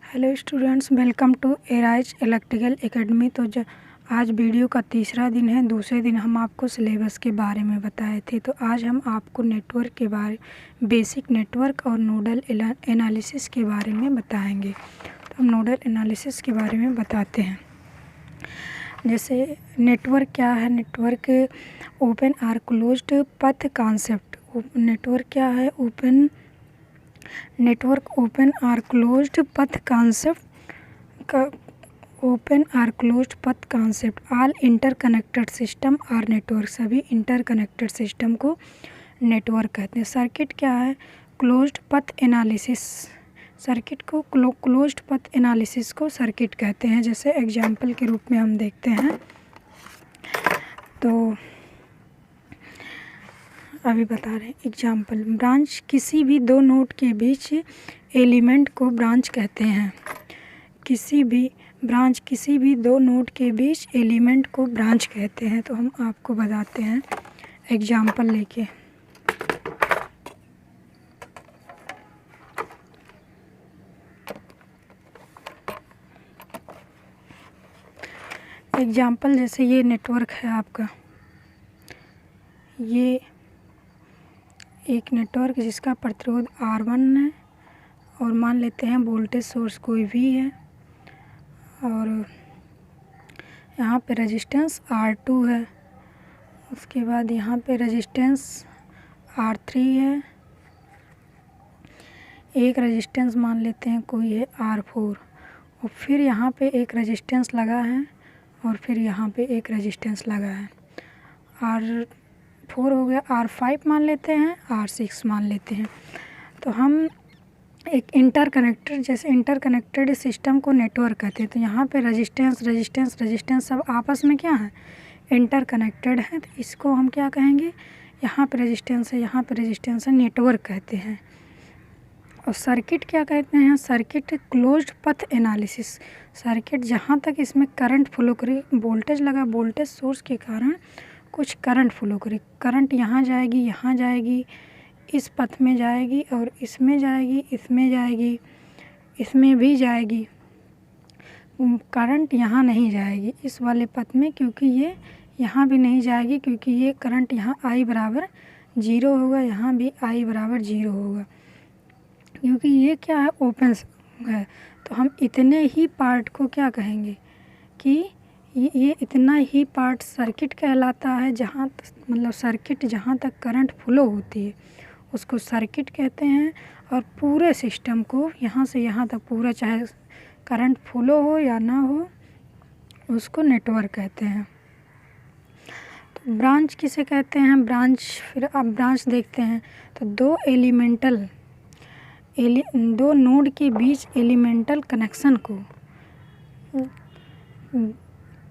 Hello students, welcome to Arise Electrical Academy. आज video का तीसरा दिन है। दूसरे दिन हम आपको सिलेबस के बारे में बताए थे, तो आज हम आपको नेटवर्क के बारे बेसिक नेटवर्क और नोडल एनालिसिस के बारे में बताएंगे। तो हम नोडल एनालिसिस के बारे में बताते हैं। जैसे नेटवर्क क्या है? Network open or closed path concept. Network क्या है? Network open or closed path concept का open or closed path concept. All interconnected system are network. सभी इंटरकनेक्टेड सिस्टम को नेटवर्क कहते हैं। सर्किट क्या है? Closed path analysis. सर्किट को क्लोज्ड पथ एनालिसिस को सर्किट कहते हैं। जैसे एग्जाम्पल के रूप में हम देखते हैं, तो अभी बता रहे हैं एग्जाम्पल। ब्रांच किसी भी दो नोड के बीच एलिमेंट को ब्रांच कहते हैं। किसी भी दो नोड के बीच एलिमेंट को ब्रांच कहते हैं। तो हम आपको बताते हैं एग्जाम्पल लेके। एग्जाम्पल जैसे ये नेटवर्क है आपका, ये एक नेटवर्क जिसका प्रतिरोध R1 है और मान लेते हैं वोल्टेज सोर्स कोई भी है, और यहाँ पे रेजिस्टेंस R2 है। उसके बाद यहाँ पे रेजिस्टेंस R3 है। एक रेजिस्टेंस मान लेते हैं कोई है R4, और फिर यहाँ पे एक रेजिस्टेंस लगा है, और फिर यहाँ पे एक रेजिस्टेंस लगा है। R4 हो गया, R5 मान लेते हैं, R6 मान लेते हैं। तो हम एक इंटरकनेक्टेड सिस्टम को नेटवर्क कहते हैं। तो यहाँ पे रेजिस्टेंस सब आपस में क्या है? इंटरकनेक्टेड है। तो इसको हम क्या कहेंगे? यहाँ पे रेजिस्टेंस है, यहाँ पे रेजिस्टेंस है, नेटवर्क कहते हैं। और सर्किट क्या कहते हैं? Circuit closed path analysis. Circuit जहाँ तक इसमें करंट फ्लो करे, वोल्टेज लगा, वोल्टेज सोर्स के कारण कुछ करंट फ्लो करे, करंट यहाँ जाएगी, इस पथ में जाएगी, और इसमें जाएगी, इसमें जाएगी, इसमें भी जाएगी। करंट यहाँ नहीं जाएगी इस वाले पथ में, क्योंकि ये यहाँ भी नहीं जाएगी, क्योंकि ये करंट यहाँ I बराबर 0 होगा, यहाँ भी I बराबर 0 होगा, क्योंकि ये क्या है? ओपन है। तो हम इतने ही पार्ट को क्या कहेंगे कि ये इतना ही पार्ट सर्किट कहलाता है। जहाँ मतलब सर्किट जहाँ तक करंट फ्लो होती है उसको सर्किट कहते हैं। और पूरे सिस्टम को यहाँ से यहाँ तक पूरा, चाहे करंट फ्लो हो या ना हो, उसको नेटवर्क कहते हैं। तो ब्रांच किसे कहते हैं? ब्रांच, फिर अब ब्रांच देखते हैं। तो दो नोड के बीच एलिमेंटल कनेक्शन को,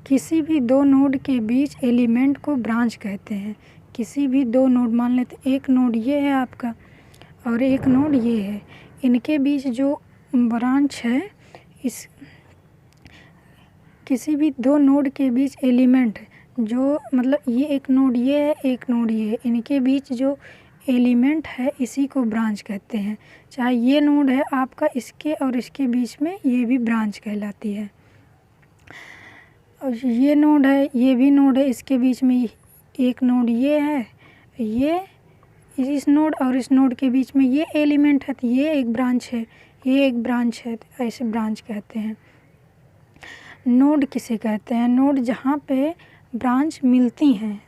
किसी भी दो नोड के बीच एलिमेंट को ब्रांच कहते हैं। किसी भी दो नोड, मान लेते एक नोड ये है आपका और एक नोड ये है, इनके बीच जो ब्रांच है, इस किसी भी दो नोड के बीच एलिमेंट, जो मतलब ये एक नोड ये है, एक नोड ये है, इनके बीच जो एलिमेंट है इसी को ब्रांच कहते हैं। चाहे ये नोड है आपका, इसके और इसके बीच में, ये भी ब्रांच कहलाती है। और ये नोड है, ये भी नोड है, इसके बीच में एक नोड ये है, ये इस नोड और इस नोड के बीच में ये एलिमेंट है, तो ये एक ब्रांच है, ये एक ब्रांच है। तो ऐसे ब्रांच कहते हैं। नोड किसे कहते हैं? नोड जहाँ पे ब्रांच मिलती हैं,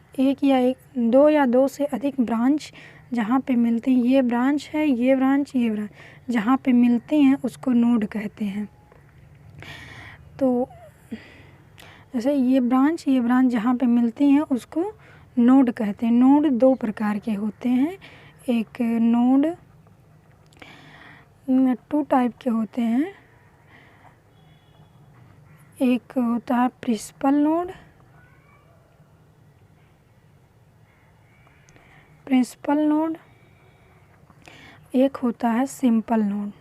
दो या दो से अधिक ब्रांच जहाँ पे मिलती हैं, ये ब्रांच है, ये ब्रांच, जहाँ पे मिलती हैं उसको नोड कहते हैं। तो जैसे ये ब्रांच जहाँ पे मिलती हैं उसको नोड कहते हैं। नोड दो प्रकार के होते हैं। एक नोड 2 टाइप के होते हैं। एक होता है प्रिंसिपल नोड, एक होता है सिंपल नोड।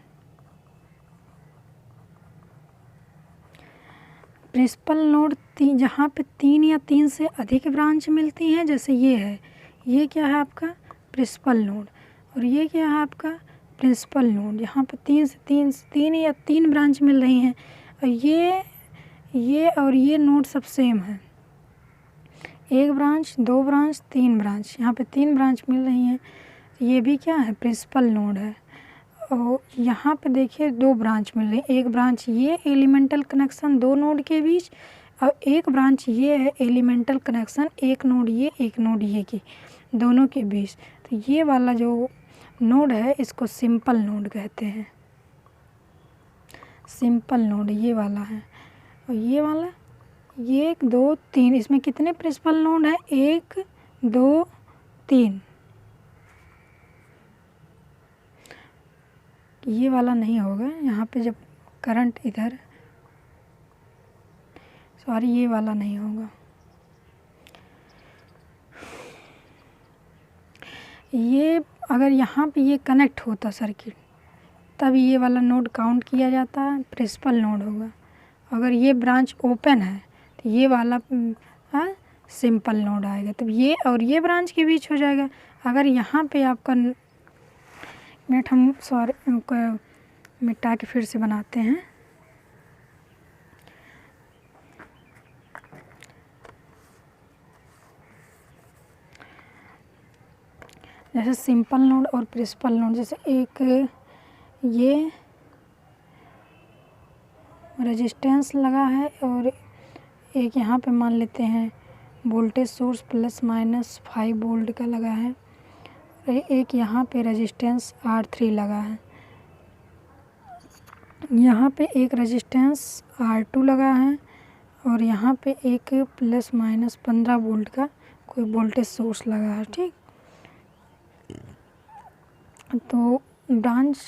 प्रिंसिपल नोड जहाँ पे 3 या 3 से अधिक ब्रांच मिलती हैं, जैसे ये है, ये क्या है आपका? Principal node. और ये क्या है आपका? प्रिंसिपल नोड, यहाँ पे तीन या तीन ब्रांच मिल रही हैं। और ये और ये नोड सब सेम है, एक ब्रांच, दो ब्रांच, तीन ब्रांच, यहाँ पे तीन ब्रांच मिल रही हैं। ये भी क्या है, प्रिंसिपल नोड है। और यहाँ पे देखिए दो ब्रांच मिल रही है, एक ब्रांच ये एलिमेंटल कनेक्शन दो नोड के बीच, और एक ब्रांच ये है एलिमेंटल कनेक्शन एक नोड ये की दोनों के बीच। तो ये वाला जो नोड है इसको सिंपल नोड कहते हैं, सिंपल नोड ये वाला है। और ये वाला, ये 1 2 3, इसमें कितने प्रिंसिपल नोड है, 1 2 3। ये वाला नहीं होगा, यहाँ पे जब करंट इधर, सॉरी ये वाला नहीं होगा। ये अगर यहाँ पे ये कनेक्ट होता सर्किट, तब ये वाला नोड काउंट किया जाता है, प्रिंसिपल नोड होगा। अगर ये ब्रांच ओपन है तो ये वाला सिंपल नोड आएगा, तब ये और ये ब्रांच के बीच हो जाएगा। अगर यहाँ पे आपका मिनट, हम सॉरी मिटा के फिर से बनाते हैं। जैसे सिंपल नोड और प्रिंसिपल नोड, जैसे एक ये रेजिस्टेंस लगा है और एक यहाँ पे मान लेते हैं voltage source plus minus 5 volt का लगा है, और एक यहाँ पे रेजिस्टेंस R3 लगा है, यहाँ पे एक रेजिस्टेंस R2 लगा है, और यहाँ पे एक प्लस माइनस 15 वोल्ट का कोई वोल्टेज सोर्स लगा है। ठीक, तो ब्रांच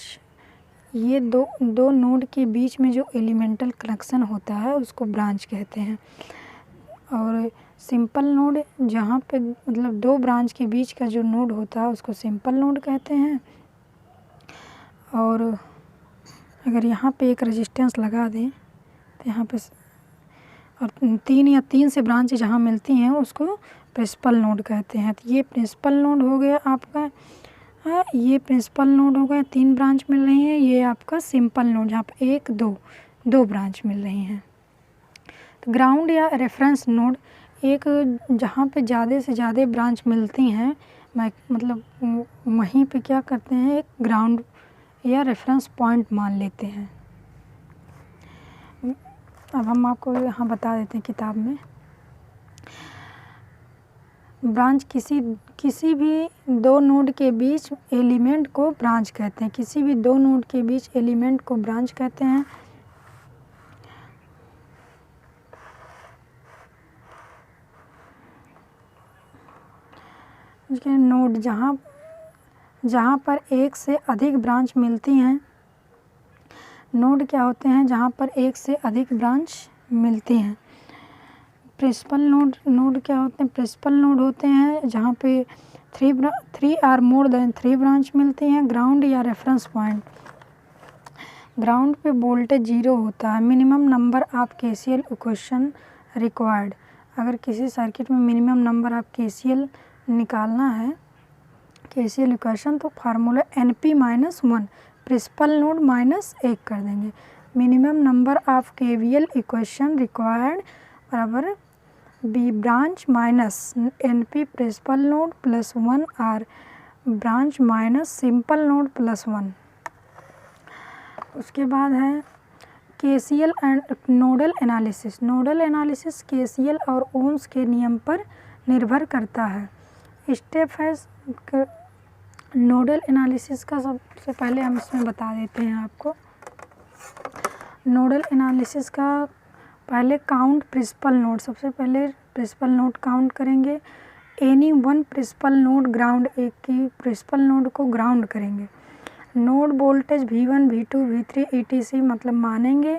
ये दो नोड के बीच में जो एलिमेंटल कनेक्शन होता है उसको ब्रांच कहते हैं। और सिंपल नोड जहाँ पे मतलब दो ब्रांच के बीच का जो नोड होता है उसको सिंपल नोड कहते हैं। और अगर यहाँ पे एक रेजिस्टेंस लगा दें तो यहाँ पे और तीन या तीन से ब्रांच जहाँ मिलती हैं उसको प्रिंसिपल नोड कहते हैं। तो ये प्रिंसिपल नोड हो गया आपका, ये प्रिंसिपल नोड हो गया, तीन ब्रांच मिल रही हैं। ये आपका सिंपल नोड जहाँ पे एक दो ब्रांच मिल रही हैं। तो ग्राउंड या रेफरेंस नोड एक जहाँ पे ज़्यादा से ज़्यादा ब्रांच मिलती हैं, मतलब वहीं पे क्या करते हैं, एक ग्राउंड या रेफरेंस पॉइंट मान लेते हैं। अब हम आपको यहाँ बता देते हैं किताब में, ब्रांच किसी भी दो नोड के बीच एलिमेंट को ब्रांच कहते हैं, किसी भी दो नोड के बीच एलिमेंट को ब्रांच कहते हैं। नोड जहाँ पर एक से अधिक ब्रांच मिलती हैं, नोड क्या होते हैं जहाँ पर एक से अधिक ब्रांच मिलती हैं। प्रिंसिपल नोड क्या होते हैं, प्रिंसिपल नोड होते हैं जहाँ पे three or more than 3 branch मिलती हैं। ग्राउंड या रेफरेंस पॉइंट, ग्राउंड पे वोल्टेज 0 होता है। Minimum number of KCL equation required, अगर किसी सर्किट में मिनिमम नंबर ऑफ KCL निकालना है, KCL इक्वेशन, तो फार्मूला NP-1 प्रिंसिपल नोड -1 कर देंगे। Minimum number of KVL equation required बराबर B branch minus NP principal node +1 or branch minus simple node +1। उसके बाद है KCL and nodal analysis. Nodal analysis KCL और ओम्स के नियम पर निर्भर करता है। स्टेप है नोडल एनालिसिस का, सबसे पहले हम इसमें बता देते हैं आपको। नोडल एनालिसिस का पहले काउंट प्रिंसिपल नोड, सबसे पहले प्रिंसिपल नोड काउंट करेंगे। Any one principal node ground, एक की प्रिंसिपल नोड को ग्राउंड करेंगे। Node voltage V1 V2 V3 ETC मतलब मानेंगे।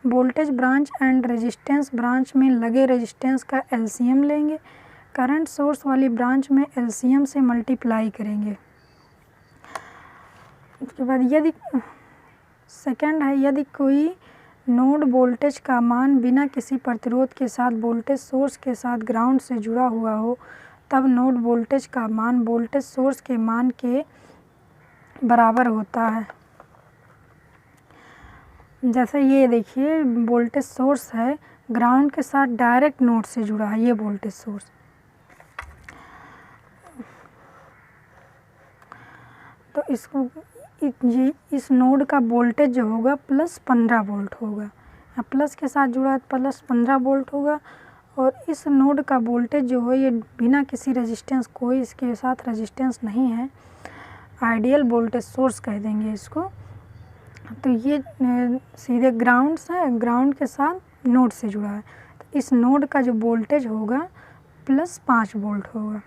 Voltage branch and resistance branch में लगे रेजिस्टेंस का LCM लेंगे। करंट सोर्स वाली ब्रांच में LCM से मल्टीप्लाई करेंगे। उसके बाद यदि सेकंड है, यदि कोई नोड वोल्टेज का मान बिना किसी प्रतिरोध के साथ वोल्टेज सोर्स के साथ ग्राउंड से जुड़ा हुआ हो, तब नोड वोल्टेज का मान वोल्टेज सोर्स के मान के बराबर होता है। जैसे ये देखिए वोल्टेज सोर्स है, ग्राउंड के साथ डायरेक्ट नोड से जुड़ा है ये वोल्टेज सोर्स, तो इसको इस नोड का वोल्टेज जो होगा प्लस 15 वोल्ट होगा, यहाँ प्लस के साथ जुड़ा है प्लस 15 वोल्ट होगा। और इस नोड का वोल्टेज जो है ये बिना किसी रेजिस्टेंस, कोई इसके साथ रेजिस्टेंस नहीं है, आइडियल वोल्टेज सोर्स कह देंगे इसको। तो ये सीधे ग्राउंड से, ग्राउंड के साथ नोड से जुड़ा है, तो इस नोड का जो वोल्टेज होगा प्लस 5 वोल्ट होगा।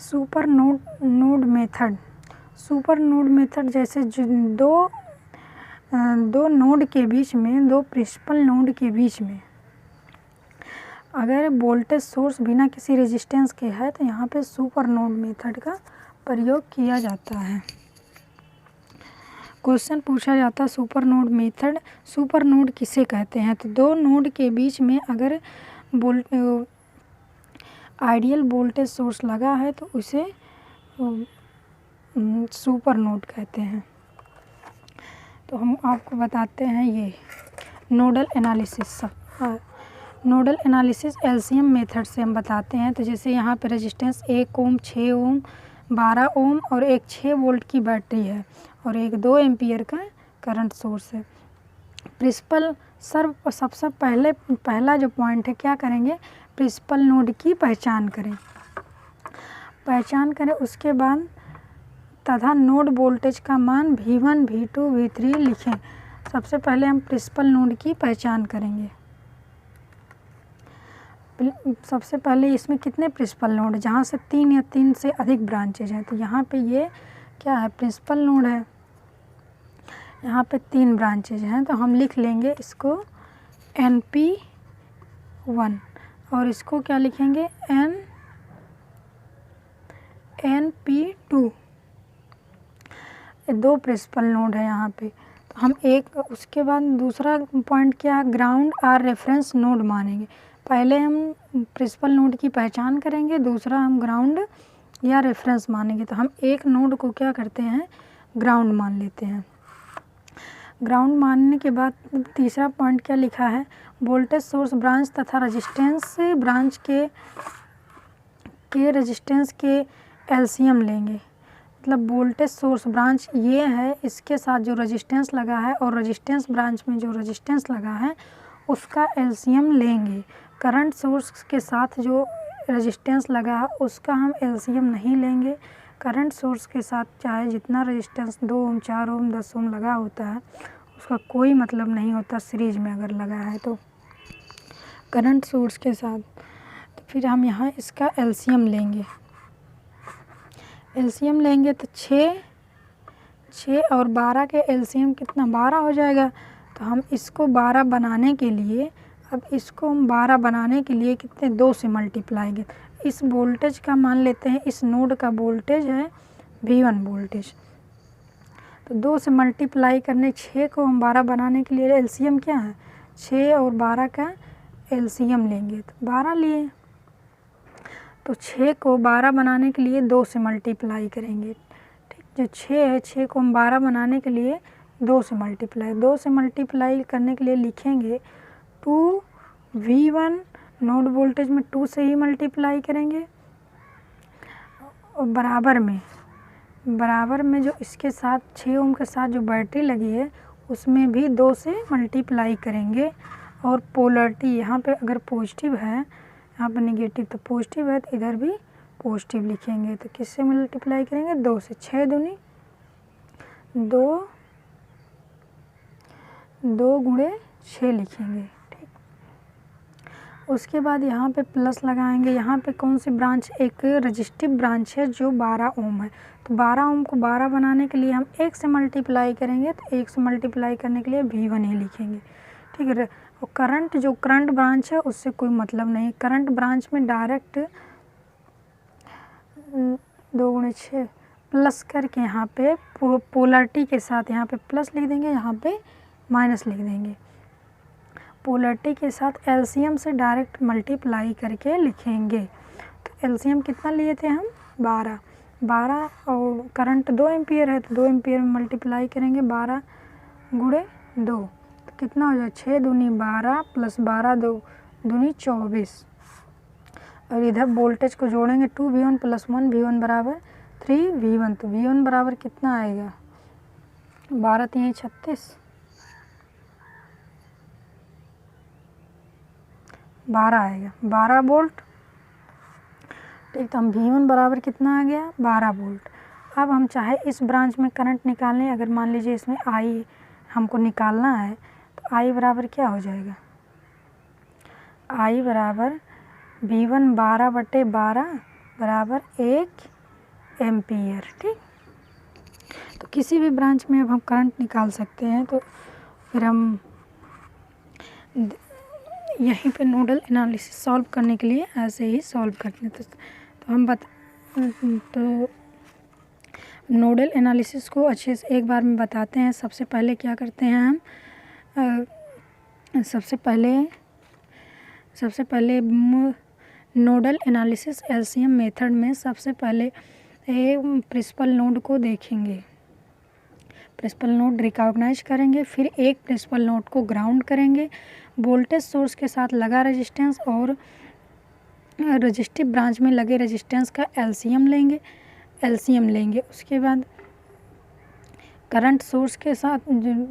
Super node method, super node method जैसे दो नोड के बीच में, दो प्रिंसिपल नोड के बीच में अगर वोल्टेज सोर्स बिना किसी रेजिस्टेंस के है तो यहाँ पे सुपर नोड मेथड का प्रयोग किया जाता है। क्वेश्चन पूछा जाता है super node method, super node किसे कहते हैं? तो दो नोड के बीच में अगर आइडियल वोल्टेज सोर्स लगा है तो उसे सुपर नोड कहते हैं। तो हम आपको बताते हैं ये nodal analysis, nodal analysis LCM method से हम बताते हैं। तो जैसे यहाँ पे रेजिस्टेंस 1 ओम, 6 ओम, 12 ओम और एक 6 वोल्ट की बैटरी है और एक 2 एम्पियर का करंट सोर्स है। प्रिंसिपल सबसे पहला जो पॉइंट है क्या करेंगे, प्रिंसिपल नोड की पहचान करें, उसके बाद तथा नोड वोल्टेज का मान V1, V2, V3 लिखें। सबसे पहले हम प्रिंसिपल नोड की पहचान करेंगे। सबसे पहले इसमें कितने प्रिंसिपल नोड है, जहाँ से 3 या 3 से अधिक ब्रांचेज हैं, तो यहाँ पे ये क्या है, प्रिंसिपल नोड है। यहाँ पे 3 ब्रांचेज हैं तो हम लिख लेंगे इसको NP1 और इसको क्या लिखेंगे NP2। 2 प्रिंसिपल नोड है यहाँ पे, तो हम एक, उसके बाद दूसरा पॉइंट क्या है, ग्राउंड और रेफरेंस नोड मानेंगे। पहले हम प्रिंसिपल नोड की पहचान करेंगे, दूसरा हम ग्राउंड या रेफरेंस मानेंगे। तो हम एक नोड को क्या करते हैं, ग्राउंड मान लेते हैं। ग्राउंड मानने के बाद तीसरा पॉइंट क्या लिखा है, वोल्टेज सोर्स ब्रांच तथा रेजिस्टेंस ब्रांच के रेजिस्टेंस के एलसीएम लेंगे। मतलब वोल्टेज सोर्स ब्रांच ये है, इसके साथ जो रेजिस्टेंस लगा है और रेजिस्टेंस ब्रांच में जो रेजिस्टेंस लगा है उसका एलसीएम लेंगे। करंट सोर्स के साथ जो रेजिस्टेंस लगा है उसका हम एलसीएम नहीं लेंगे। करंट सोर्स के साथ चाहे जितना रेजिस्टेंस 2 ओम, 4 ओम, 10 ओम लगा होता है उसका कोई मतलब नहीं होता सीरीज में अगर लगा है तो करंट सोर्स के साथ। तो फिर हम यहाँ इसका एलसीएम लेंगे। एलसीएम लेंगे तो 6 और 12 के एलसीएम कितना, 12 हो जाएगा। तो हम इसको 12 बनाने के लिए, अब इसको हम 12 बनाने के लिए कितने, 2 से मल्टीप्लाई करेंगे। इस वोल्टेज का मान लेते हैं, इस नोड का वोल्टेज है V1 वोल्टेज, तो 2 से मल्टीप्लाई करने 6 को हम 12 बनाने के लिए एलसीएम क्या है, 6 और 12 का एलसीएम लेंगे तो 12 लिए। तो 6 को 12 बनाने के लिए 2 से मल्टीप्लाई करेंगे। ठीक, जो 6 है 6 को हम 12 बनाने के लिए 2 से मल्टीप्लाई करने के लिए लिखेंगे 2V1, नोड वोल्टेज में 2 से ही मल्टीप्लाई करेंगे और बराबर में जो इसके साथ 6 ओम के साथ जो बैटरी लगी है उसमें भी 2 से मल्टीप्लाई करेंगे। और पोलरिटी यहाँ पे अगर पॉजिटिव है, यहाँ पर नेगेटिव, तो पॉजिटिव है तो इधर भी पॉजिटिव लिखेंगे। तो किससे मल्टीप्लाई करेंगे, 2 से, 6 दूनी 2, 2 गुणे 6 लिखेंगे। ठीक, उसके बाद यहाँ पे प्लस लगाएंगे। यहाँ पे कौन सी ब्रांच, एक रजिस्टिव ब्रांच है जो 12 ओम है, तो 12 ओम को 12 बनाने के लिए हम 1 से मल्टीप्लाई करेंगे, तो 1 से मल्टीप्लाई करने के लिए V1 ही लिखेंगे। ठीक है, और करंट ब्रांच है उससे कोई मतलब नहीं। करंट ब्रांच में डायरेक्ट 2 गुणे 6 प्लस करके यहाँ पे पोलरिटी के साथ यहाँ पे प्लस लिख देंगे, यहाँ पे माइनस लिख देंगे। पोलरिटी के साथ एलसीएम से डायरेक्ट मल्टीप्लाई करके लिखेंगे। तो एलसीएम कितना लिए थे हम, 12। 12 और करंट 2 एम्पियर है तो 2 एम्पियर में मल्टीप्लाई करेंगे 12 गुणे 2 तो कितना हो जाए 6 दूनी 12 प्लस 12 2 दूनी 24 और इधर वोल्टेज को जोड़ेंगे 2V1 प्लस 1V1 बराबर 3V1 तो V1 बराबर कितना आएगा 12 3 36 12 आएगा 12 वोल्ट। ठीक तो हम V1 बराबर कितना आ गया 12 वोल्ट। अब हम चाहे इस ब्रांच में करंट निकाल लें, अगर मान लीजिए इसमें I हमको निकालना है तो I बराबर क्या हो जाएगा I बराबर V1 12/12 बराबर 1 एम्पियर। ठीक तो किसी भी ब्रांच में अब हम करंट निकाल सकते हैं तो फिर हम यहीं पे नोडल एनालिसिस सॉल्व करने के लिए ऐसे ही सॉल्व करते हैं। तो हम तो नोडल एनालिसिस को अच्छे से एक बार में बताते हैं। सबसे पहले क्या करते हैं हम सबसे पहले नोडल एनालिसिस एलसीएम मेथड में सबसे पहले प्रिंसिपल नोड को देखेंगे, प्रिंसिपल नोड रिकॉग्नाइज करेंगे, फिर एक प्रिंसिपल नोड को ग्राउंड करेंगे, वोल्टेज सोर्स के साथ लगा रेजिस्टेंस और रजिस्टिव ब्रांच में लगे रेजिस्टेंस का एलसीएम लेंगे। उसके बाद करंट सोर्स के साथ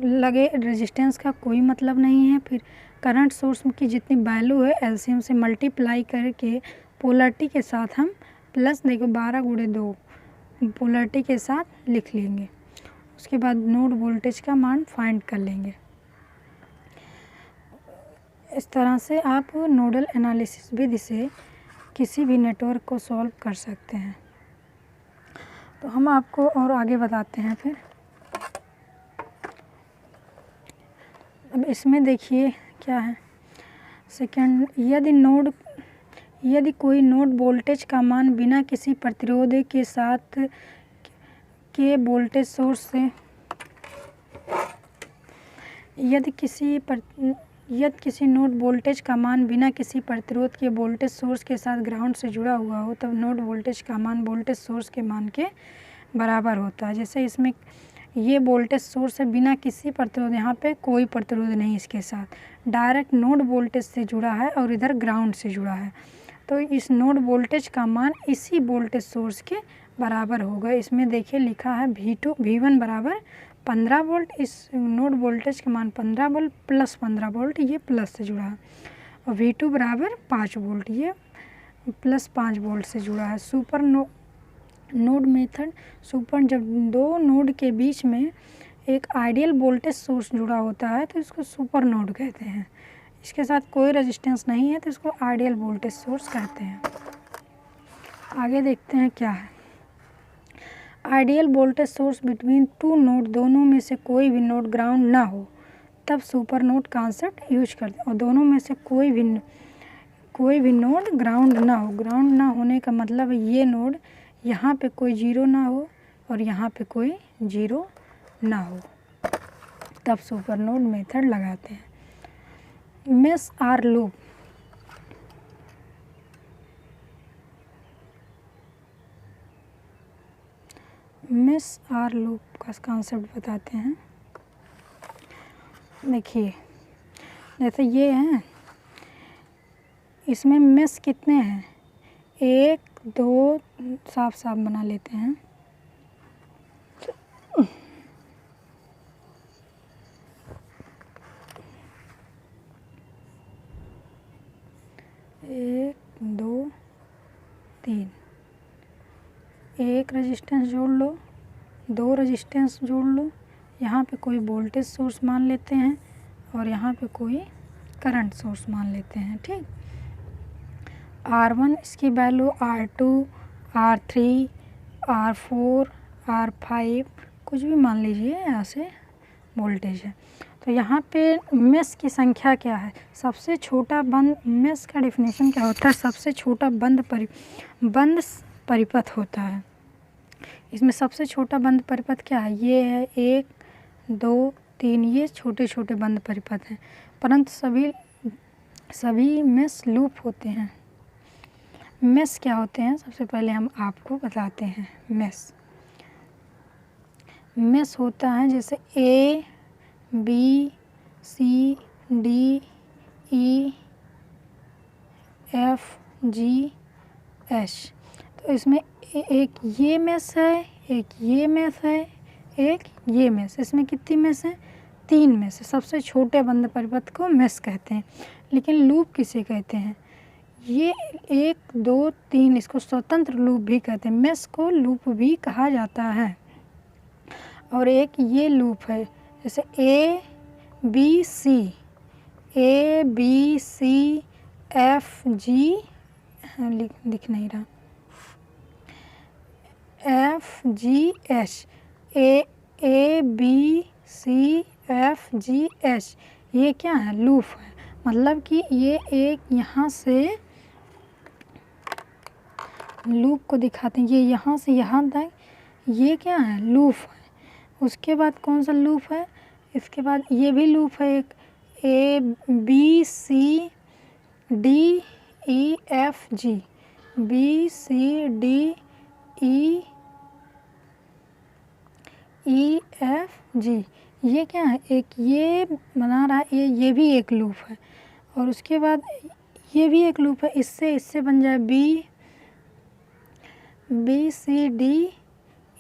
लगे रेजिस्टेंस का कोई मतलब नहीं है, फिर करंट सोर्स की जितनी वैल्यू है एलसीएम से मल्टीप्लाई करके पोलरिटी के साथ हम प्लस देखो 12 गुणे 2 पोलरिटी के साथ लिख लेंगे। उसके बाद नोड वोल्टेज का मान फाइंड कर लेंगे। इस तरह से आप नोडल एनालिसिस विधि से किसी भी नेटवर्क को सॉल्व कर सकते हैं। तो हम आपको और आगे बताते हैं। फिर अब इसमें देखिए क्या है सेकंड, यदि कोई नोड वोल्टेज का मान बिना किसी प्रतिरोध के साथ के वोल्टेज सोर्स से यदि किसी नोड वोल्टेज का मान बिना किसी प्रतिरोध के वोल्टेज सोर्स के साथ ग्राउंड से जुड़ा हुआ हो तब नोड वोल्टेज का मान वोल्टेज सोर्स के मान के बराबर होता है। जैसे इसमें ये वोल्टेज सोर्स है बिना किसी प्रतिरोध, यहाँ पे कोई प्रतिरोध नहीं, इसके साथ डायरेक्ट नोड वोल्टेज से जुड़ा है और इधर ग्राउंड से जुड़ा है, तो इस नोड वोल्टेज का मान इसी वोल्टेज सोर्स के बराबर होगा। इसमें देखिए लिखा है V1 बराबर 15 वोल्ट, इस नोड वोल्टेज का मान 15 वोल्ट प्लस 15 वोल्ट ये प्लस से जुड़ा है, और V2 बराबर 5 वोल्ट ये प्लस 5 वोल्ट से जुड़ा है। सुपर नोड मेथड, जब दो नोड के बीच में एक आइडियल वोल्टेज सोर्स जुड़ा होता है तो इसको सुपर नोड कहते हैं। इसके साथ कोई रेजिस्टेंस नहीं है तो इसको आइडियल वोल्टेज सोर्स कहते हैं। आगे देखते हैं क्या है। Ideal voltage source between to node, दोनों में से कोई भी नोड ग्राउंड ना हो तब सुपर नोड कॉन्सेप्ट यूज करते हैं, और दोनों में से कोई भी नोड ग्राउंड ना हो। ग्राउंड ना होने का मतलब ये नोड यहाँ पे कोई जीरो ना हो और यहाँ पे कोई जीरो ना हो, तब सुपर नोड मेथड लगाते हैं। Mesh or loop, mesh or loop का कॉन्सेप्ट बताते हैं। देखिए जैसे ये है, इसमें मेश कितने हैं, 1 2 साफ बना लेते हैं। एक 2 3, एक रेजिस्टेंस जोड़ लो, 2 रेजिस्टेंस जोड़ लो, यहाँ पे कोई वोल्टेज सोर्स मान लेते हैं और यहाँ पे कोई करंट सोर्स मान लेते हैं। ठीक, R1 इसकी value R2 R3 R4 R5 कुछ भी मान लीजिए, ऐसे वोल्टेज है। तो यहाँ पे मेश की संख्या क्या है, सबसे छोटा बंद, मेश का डेफिनेशन क्या होता है, सबसे छोटा बंद परिपथ होता है। इसमें सबसे छोटा बंद परिपथ क्या है, ये है 1 2 3, ये छोटे छोटे बंद परिपथ हैं, परंतु सभी मेश लूप होते हैं। मेस क्या होते हैं सबसे पहले हम आपको बताते हैं। मेस होता है जैसे A B C D E F G H। तो इसमें एक ये मेस है, एक ये मेस है, एक ये मेस। इसमें कितनी मेस है? 3 मेस है। सबसे छोटे बंद परिपथ को मेस कहते हैं। लेकिन लूप किसे कहते हैं? ये 1 2 3 इसको स्वतंत्र लूप भी कहते हैं। मेस को लूप भी कहा जाता है। और एक ये लूप है जैसे A B C F G लिख नहीं रहा, F G H A B C F G H। ये क्या है? लूप है। मतलब कि ये एक यहाँ से लूप को दिखाते हैं, ये यहाँ से यहाँ तक ये क्या है? लूप है। उसके बाद कौन सा लूप है? इसके बाद ये भी लूप है एक A B C D E F G B C D E F G। ये क्या है? एक ये बना रहा है, ये भी एक लूप है। और उसके बाद ये भी एक लूप है। इससे बन जाए B C D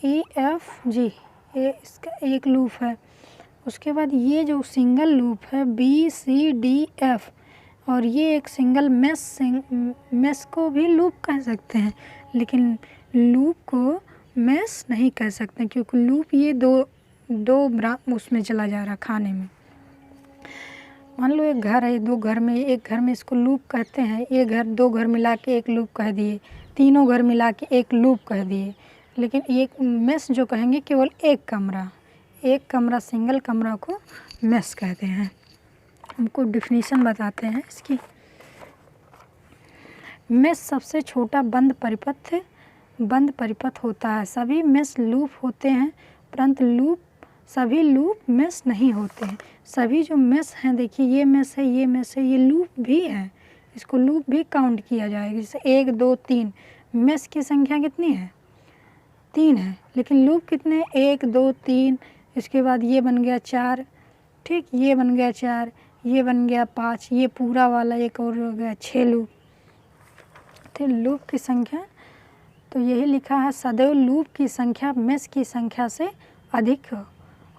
E F G। ये इसका एक लूप है। उसके बाद ये जो सिंगल लूप है B C D F, और ये एक सिंगल मेस को भी लूप कह सकते हैं, लेकिन लूप को मेस नहीं कह सकते क्योंकि लूप ये दो उसमें चला जा रहा खाने में। मान लो एक घर है, 2 घर में, एक घर में इसको लूप कहते हैं। ये घर 2 घर मिला के एक लूप कह दिए, तीनों घर मिला के एक लूप कह दिए। लेकिन एक मेस जो कहेंगे केवल एक कमरा सिंगल कमरा को मेस कहते हैं। हमको डिफिनीशन बताते हैं इसकी। मेस सबसे छोटा बंद परिपथ होता है। सभी मेस लूप होते हैं, परंतु सभी लूप मेस नहीं होते हैं। सभी जो मेस हैं, देखिए ये मेस है, ये मेस है, ये लूप भी है। इसको लूप भी काउंट किया जाएगा। जैसे 1 2 3 मेस की संख्या कितनी है? 3 है। लेकिन लूप कितने? 1 2 3। इसके बाद ये बन गया 4, ठीक, ये बन गया 4, ये बन गया 5, ये पूरा वाला एक और हो गया 6 लूप। तो लूप की संख्या तो यही लिखा है, सदैव लूप की संख्या मेस की संख्या से अधिक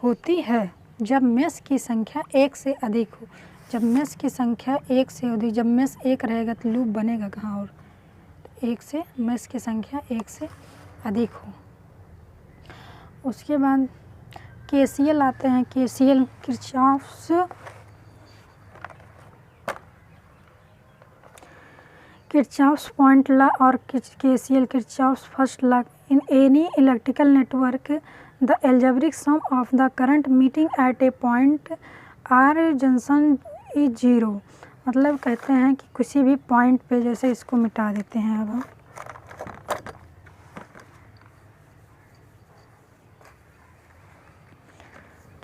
होती है जब मेस की संख्या 1 से अधिक हो। जब मेस की संख्या 1 से अधिक, जब मेस 1 रहेगा तो लूप बनेगा कहाँ? और तो 1 से मेस की संख्या 1 से अधिक हो। उसके बाद KCL आते हैं। KCL किरचॉफ्स पॉइंट लॉ और KCL Kirchhoff's first law. In any electrical network the algebraic sum of the current meeting at a point or junction is 0। मतलब कहते हैं कि किसी भी पॉइंट पे, जैसे इसको मिटा देते हैं अब हम,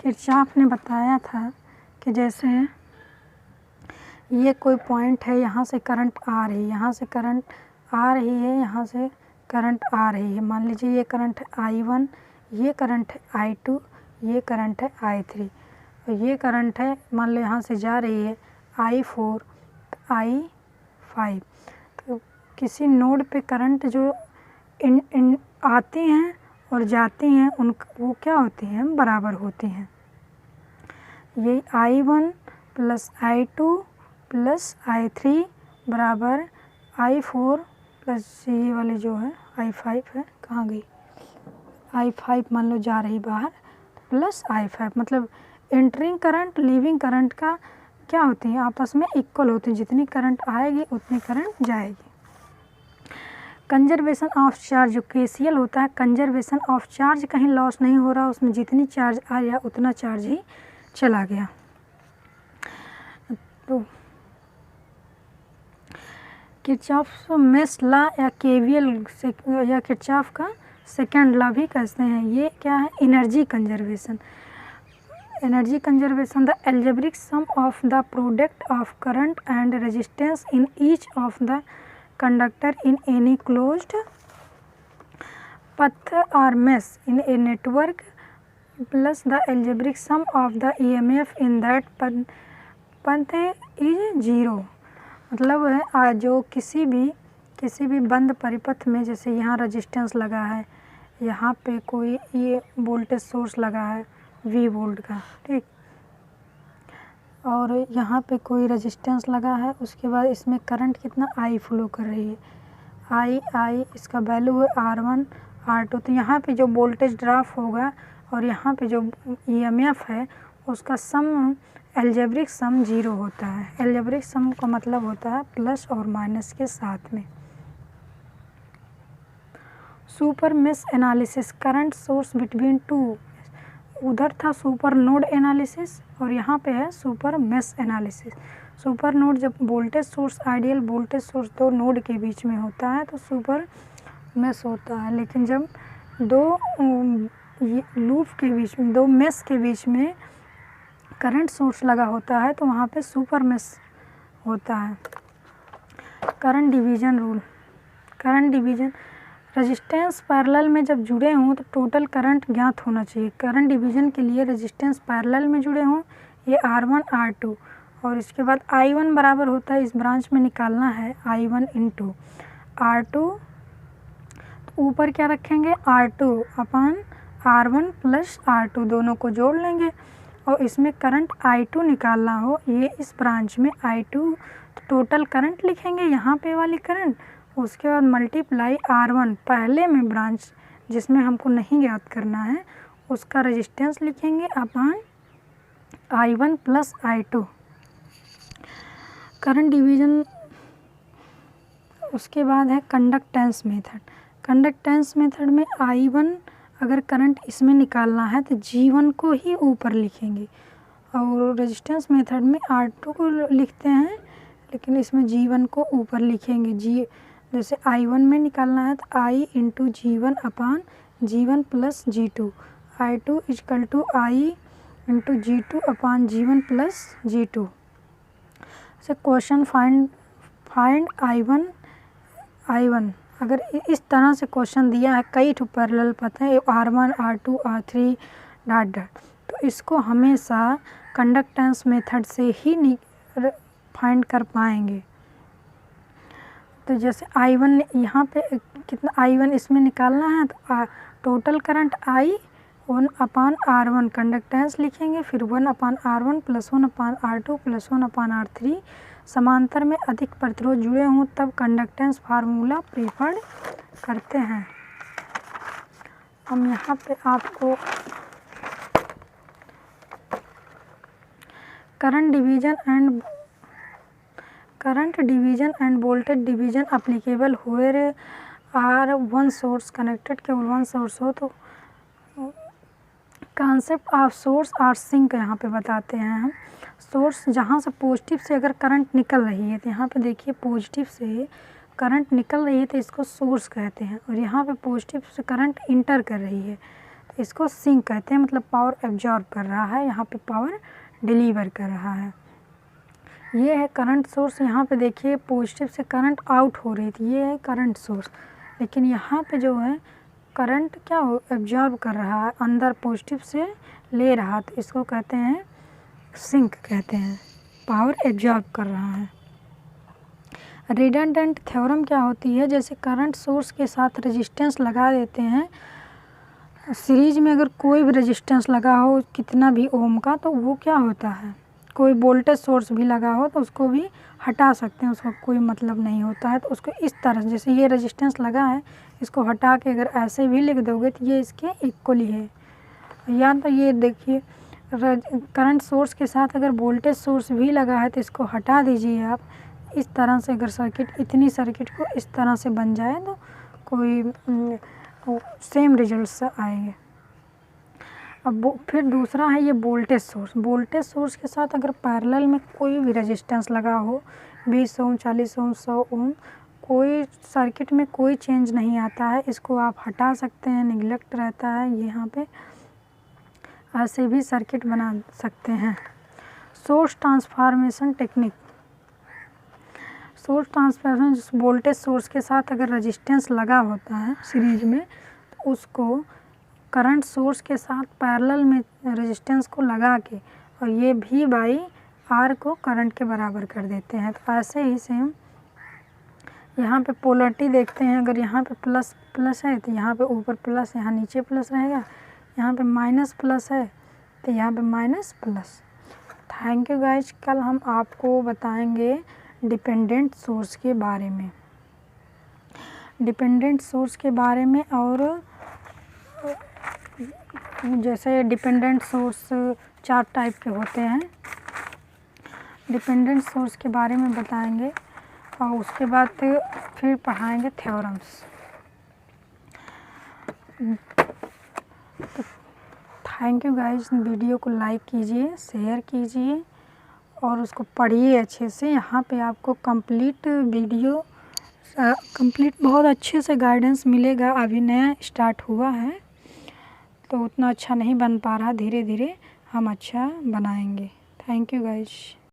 किरचॉफ ने बताया था कि जैसे ये कोई पॉइंट है, यहाँ से करंट आ रही है, यहाँ से करंट आ रही है, यहाँ से करंट आ रही है। मान लीजिए ये करंट है I1, ये करंट है I2, ये करंट है I3, और ये करंट है मान लो यहाँ से जा रही है I4, I5। तो किसी नोड पे करंट जो इन आती हैं और जाती हैं, वो क्या होती हैं? बराबर होती हैं। ये I1 plus I2 plus I3 बराबर I4 प्लस ये वाली जो है I5 है, कहाँ गई? I5 मान लो जा रही बाहर, प्लस I5। मतलब एंटरिंग करंट लीविंग करंट का क्या होती है? आपस में इक्वल होती है। जितनी करंट आएगी उतनी करंट जाएगी। कंजर्वेशन ऑफ चार्ज, जो KCL होता है, कंजर्वेशन ऑफ चार्ज, कहीं लॉस नहीं हो रहा, उसमें जितनी चार्ज आया उतना चार्ज ही चला गया। तो किरचॉफ मेस लॉ या KVL या किरचॉफ का सेकेंड लॉ भी कहते हैं। ये क्या है? Energy conservation. Energy conservation, the algebraic sum of the product of current and resistance in each of the conductor in any closed path or mesh in a network plus the algebraic sum of the EMF in that path is 0। मतलब है जो किसी भी बंद परिपथ में, जैसे यहाँ रजिस्टेंस लगा है, यहाँ पे कोई ये वोल्टेज सोर्स लगा है V वोल्ट का, ठीक, और यहाँ पे कोई रेजिस्टेंस लगा है, उसके बाद इसमें करंट कितना I फ्लो कर रही है, I इसका वैल्यू है R1 R2। तो यहाँ पे जो वोल्टेज ड्रॉप होगा और यहाँ पे जो EMF है उसका सम, एल्जेब्रिक सम 0 होता है। एल्जेब्रिक सम का मतलब होता है प्लस और माइनस के साथ में। Super mesh analysis, current source between two, उधर था सुपर नोड एनालिसिस और यहाँ पे है super mesh analysis. Super node जब voltage source, ideal voltage source दो नोड के बीच में होता है तो सुपर मेश होता है, लेकिन जब दो लूप के बीच में, दो मेश के बीच में करंट सोर्स लगा होता है तो वहाँ पे सुपर मेश होता है। Current division rule, current division, resistance parallel में जब जुड़े हों तो टोटल करंट ज्ञात होना चाहिए। करंट डिवीजन के लिए रेजिस्टेंस पैरेलल में जुड़े हों, ये R1 R2, और इसके बाद I1 बराबर होता है, इस ब्रांच में निकालना है I1 इंटू R2, तो ऊपर क्या रखेंगे R2 अपान R1 प्लस R2, दोनों को जोड़ लेंगे और इसमें करंट I2 निकालना हो, ये इस ब्रांच में I2, तो टोटल करंट लिखेंगे यहाँ पे वाली करंट, उसके बाद मल्टीप्लाई R1 पहले में ब्रांच जिसमें हमको नहीं ज्ञात करना है उसका रेजिस्टेंस लिखेंगे अपान I1 plus I2। Current division, उसके बाद है कंडक्टेंस मेथड। कंडक्टेंस मेथड में I1 अगर करंट इसमें निकालना है तो G1 को ही ऊपर लिखेंगे, और रेजिस्टेंस मेथड में R2 को लिखते हैं लेकिन इसमें G1 को ऊपर लिखेंगे। जैसे I1 में निकालना है तो I into G1 upon G1 plus G2, I2 equal to I into G2 upon G1 plus G2। से क्वेश्चन फाइंड I1, अगर इस तरह से क्वेश्चन दिया है, कई ठो पैरेलल पता है R1 R2 R3 dot dot, तो इसको हमेशा कंडक्टेंस मेथड से ही फाइंड कर पाएंगे। तो जैसे I1 यहाँ पे कितना, I1 इसमें निकालना है तो टोटल करंट I1 अपान R1 कंडक्टेंस लिखेंगे, फिर 1 अपान R1 प्लस 1 अपान R2 प्लस 1 अपान R3। समांतर में अधिक प्रतिरोध जुड़े हों तब कंडक्टेंस फार्मूला प्रेफर्ड करते हैं। हम यहाँ पे आपको current division end voltage division applicable हुए आर वन सोर्स कनेक्टेड, केवल वन सोर्स हो तो कॉन्सेप्ट ऑफ सोर्स और सिंक यहाँ पे बताते हैं हम। सोर्स जहाँ से पॉजिटिव से अगर करंट निकल रही है तो यहाँ पे देखिए पॉजिटिव से करंट निकल रही है तो इसको सोर्स कहते हैं, और यहाँ पे पॉजिटिव से करंट इंटर कर रही है तो इसको सिंक कहते हैं, मतलब पावर एब्जॉर्ब कर रहा है, यहाँ पे पावर डिलीवर कर रहा है। ये है करंट सोर्स। यहाँ पे देखिए पॉजिटिव से करंट आउट हो रही थी, ये है करंट सोर्स, लेकिन यहाँ पे जो है करंट क्या हो, एब्जॉर्ब कर रहा है, अंदर पॉजिटिव से ले रहा, तो इसको कहते हैं सिंक कहते हैं, पावर एब्जॉर्ब कर रहा है। रिडंडेंट थ्योरम क्या होती है, जैसे करंट सोर्स के साथ रेजिस्टेंस लगा देते हैं सीरीज में, अगर कोई भी रेजिस्टेंस लगा हो कितना भी ओम का तो वो क्या होता है, कोई वोल्टेज सोर्स भी लगा हो तो उसको भी हटा सकते हैं, उसका कोई मतलब नहीं होता है। तो उसको इस तरह, जैसे ये रेजिस्टेंस लगा है इसको हटा के अगर ऐसे भी लिख दोगे तो ये इसके इक्वली है। या तो ये देखिए करंट सोर्स के साथ अगर वोल्टेज सोर्स भी लगा है तो इसको हटा दीजिए आप, इस तरह से अगर सर्किट, इतनी सर्किट को इस तरह से बन जाए तो कोई सेम रिजल्ट्स आएंगे। अब फिर दूसरा है ये वोल्टेज सोर्स। वोल्टेज सोर्स के साथ अगर पैरेलल में कोई भी रेजिस्टेंस लगा हो, 20 ओम 40 ओम 100 ओम, कोई सर्किट में कोई चेंज नहीं आता है, इसको आप हटा सकते हैं, निगलेक्ट रहता है, यहाँ पे ऐसे भी सर्किट बना सकते हैं। Source transformation technique, source transformation voltage source के साथ अगर रेजिस्टेंस लगा होता है सीरीज में, तो उसको करंट सोर्स के साथ पैरेलल में रेजिस्टेंस को लगा के और ये V बाई R को करंट के बराबर कर देते हैं। तो ऐसे ही सेम यहाँ पे पोलरिटी देखते हैं, अगर यहाँ पे प्लस प्लस है तो यहाँ पे ऊपर प्लस, यहाँ नीचे प्लस रहेगा, यहाँ पे माइनस प्लस है तो यहाँ पे minus plus. Thank you guys. कल हम आपको बताएंगे डिपेंडेंट सोर्स के बारे में, डिपेंडेंट सोर्स के बारे में। और जैसे डिपेंडेंट सोर्स 4 टाइप के होते हैं, डिपेंडेंट सोर्स के बारे में बताएंगे और उसके बाद फिर पढ़ाएंगे थ्योरम्स। तो थैंक यू गाइज। वीडियो को लाइक कीजिए, शेयर कीजिए और उसको पढ़िए अच्छे से। यहाँ पे आपको कंप्लीट वीडियो कंप्लीट बहुत अच्छे से गाइडेंस मिलेगा। अभी नया स्टार्ट हुआ है तो उतना अच्छा नहीं बन पा रहा, धीरे धीरे हम अच्छा बनाएंगे। Thank you guys.